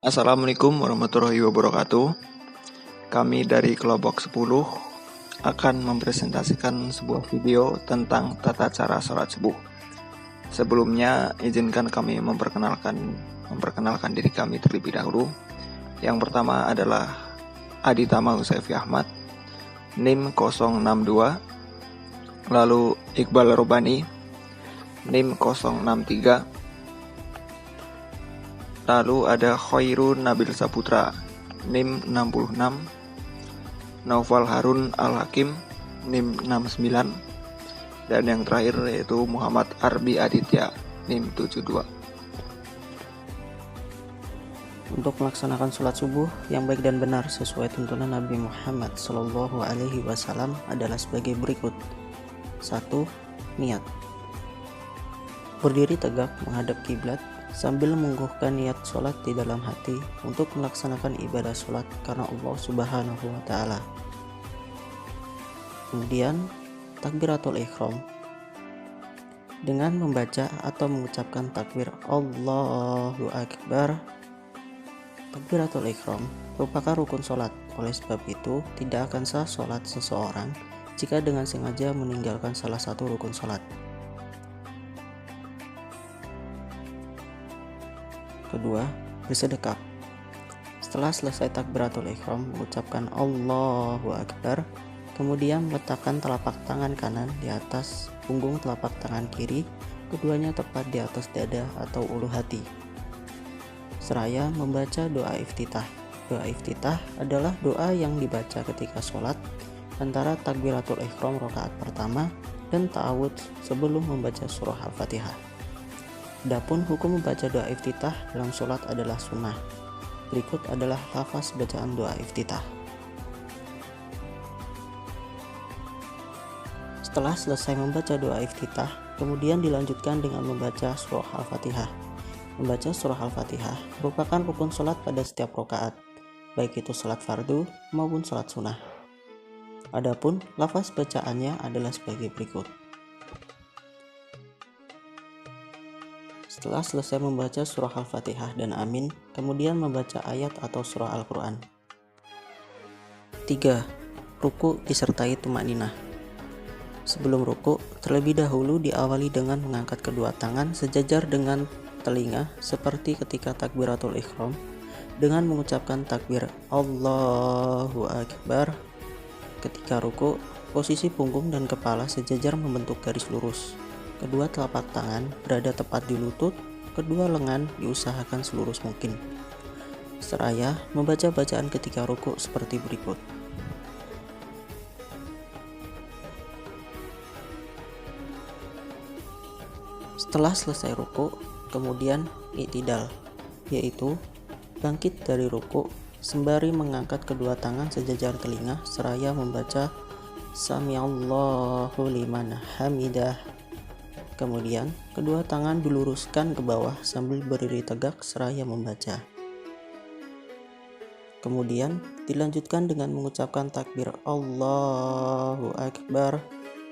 Assalamualaikum warahmatullahi wabarakatuh. Kami dari kelompok 10 akan mempresentasikan sebuah video tentang tata cara sholat subuh. Sebelumnya, izinkan kami memperkenalkan diri kami terlebih dahulu. Yang pertama adalah Aditama Husayfi Ahmad, NIM 062, lalu Iqbal Robani, NIM 063, lalu ada Khairun Nabil Saputra, NIM 66, Naufal Harun Al-Hakim, NIM 69, dan yang terakhir yaitu Muhammad Arbi Aditya, NIM 72. Untuk melaksanakan sholat subuh yang baik dan benar sesuai tuntunan Nabi Muhammad SAW adalah sebagai berikut. 1. Niat. Berdiri tegak menghadap kiblat sambil mengukuhkan niat sholat di dalam hati untuk melaksanakan ibadah sholat karena Allah Subhanahu wa Ta'ala. Kemudian takbiratul ihram dengan membaca atau mengucapkan takbir Allahu Akbar. Takbiratul ihram merupakan rukun sholat, oleh sebab itu tidak akan sah sholat seseorang jika dengan sengaja meninggalkan salah satu rukun sholat. Kedua, bersedekah. Setelah selesai takbiratul ihram mengucapkan Allahu Akbar, kemudian meletakkan telapak tangan kanan di atas punggung telapak tangan kiri, keduanya tepat di atas dada atau ulu hati, seraya membaca doa iftitah. Doa iftitah adalah doa yang dibaca ketika sholat antara takbiratul ihram rakaat pertama dan ta'awudz sebelum membaca surah Al-Fatihah. Adapun hukum membaca doa iftitah dalam sholat adalah sunnah. Berikut adalah lafaz bacaan doa iftitah. Setelah selesai membaca doa iftitah, kemudian dilanjutkan dengan membaca surah Al-Fatihah. Membaca surah Al-Fatihah merupakan rukun sholat pada setiap rakaat, baik itu sholat fardu maupun sholat sunnah. Adapun lafaz bacaannya adalah sebagai berikut. Setelah selesai membaca surah Al-Fatihah dan Amin, kemudian membaca ayat atau surah Al-Quran. 3. Ruku disertai tumakninah. Sebelum ruku, terlebih dahulu diawali dengan mengangkat kedua tangan sejajar dengan telinga seperti ketika takbiratul ihram dengan mengucapkan takbir Allahu Akbar. Ketika ruku, posisi punggung dan kepala sejajar membentuk garis lurus. Kedua telapak tangan berada tepat di lutut, kedua lengan diusahakan selurus mungkin. Seraya membaca bacaan ketika ruku seperti berikut. Setelah selesai ruku, kemudian i'tidal, yaitu bangkit dari ruku sembari mengangkat kedua tangan sejajar telinga seraya membaca Samiallahu liman hamidah. Kemudian, kedua tangan diluruskan ke bawah sambil berdiri tegak seraya membaca. Kemudian, dilanjutkan dengan mengucapkan takbir Allahu Akbar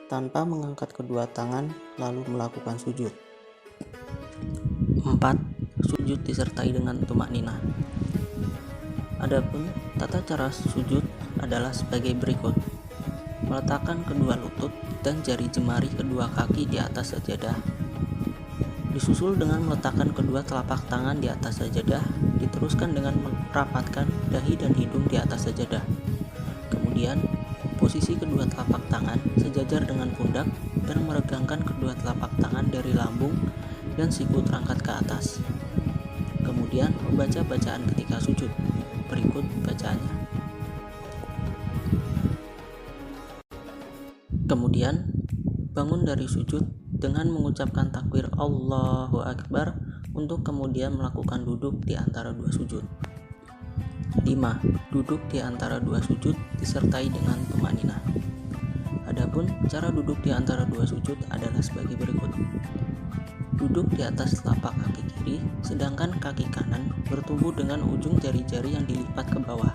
tanpa mengangkat kedua tangan lalu melakukan sujud. 4. Sujud disertai dengan tumakninah. Adapun tata cara sujud adalah sebagai berikut. Meletakkan kedua lutut dan jari jemari kedua kaki di atas sajadah. Disusul dengan meletakkan kedua telapak tangan di atas sajadah, diteruskan dengan merapatkan dahi dan hidung di atas sajadah. Kemudian, posisi kedua telapak tangan sejajar dengan pundak dan meregangkan kedua telapak tangan dari lambung dan siku terangkat ke atas. Kemudian, membaca bacaan ketika sujud. Berikut bacaannya. Kemudian, bangun dari sujud dengan mengucapkan takbir Allahu Akbar untuk kemudian melakukan duduk di antara dua sujud. 5. Duduk di antara dua sujud disertai dengan tumakninah. Adapun cara duduk di antara dua sujud adalah sebagai berikut. Duduk di atas telapak kaki kiri, sedangkan kaki kanan bertumbuh dengan ujung jari-jari yang dilipat ke bawah.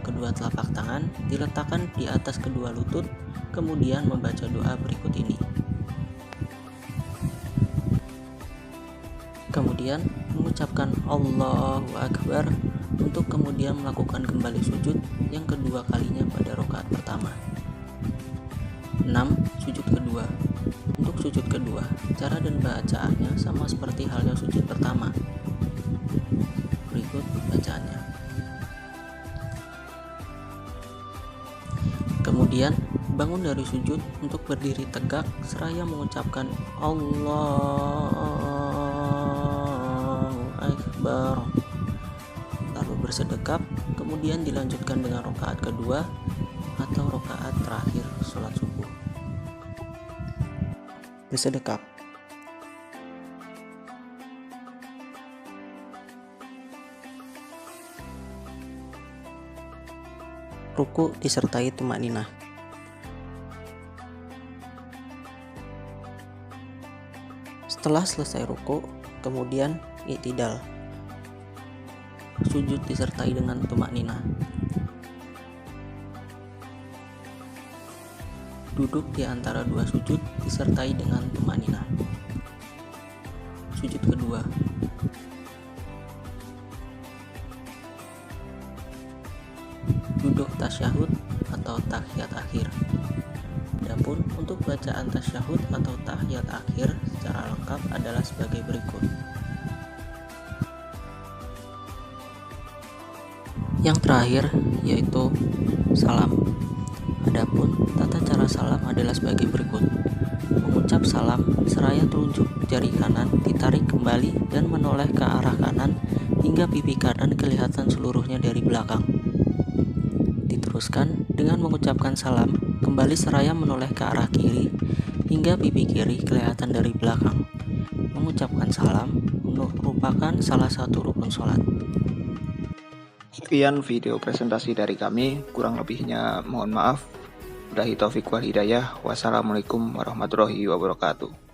Kedua telapak tangan diletakkan di atas kedua lutut, kemudian membaca doa berikut ini. Kemudian mengucapkan Allahu Akbar untuk kemudian melakukan kembali sujud yang kedua kalinya pada rakaat pertama. 6. Sujud kedua. Untuk sujud kedua, cara dan bacaannya sama seperti halnya sujud pertama. Berikut bacaannya. Kemudian bangun dari sujud untuk berdiri tegak seraya mengucapkan Allahu Akbar. Lalu bersedekap, kemudian dilanjutkan dengan rakaat kedua atau rakaat terakhir sholat subuh. Bersedekap. Ruku disertai tumakninah. Setelah selesai ruku, kemudian i'tidal. Sujud disertai dengan tumakninah. Duduk di antara dua sujud disertai dengan tumakninah. Sujud kedua. Duduk tasyahud atau tahiyat akhir. Adapun untuk bacaan tasyahud atau tahiyat akhir secara lengkap adalah sebagai berikut. Yang terakhir yaitu salam. Adapun tata cara salam adalah sebagai berikut. Mengucap salam seraya telunjuk jari kanan ditarik kembali dan menoleh ke arah kanan hingga pipi kanan kelihatan seluruhnya dari belakang. Diteruskan dengan mengucapkan salam kembali seraya menoleh ke arah kiri hingga pipi kiri kelihatan dari belakang. Mengucapkan salam merupakan salah satu rukun sholat. Sekian video presentasi dari kami, kurang lebihnya mohon maaf. Billahi taufik wal hidayah. Wassalamualaikum warahmatullahi wabarakatuh.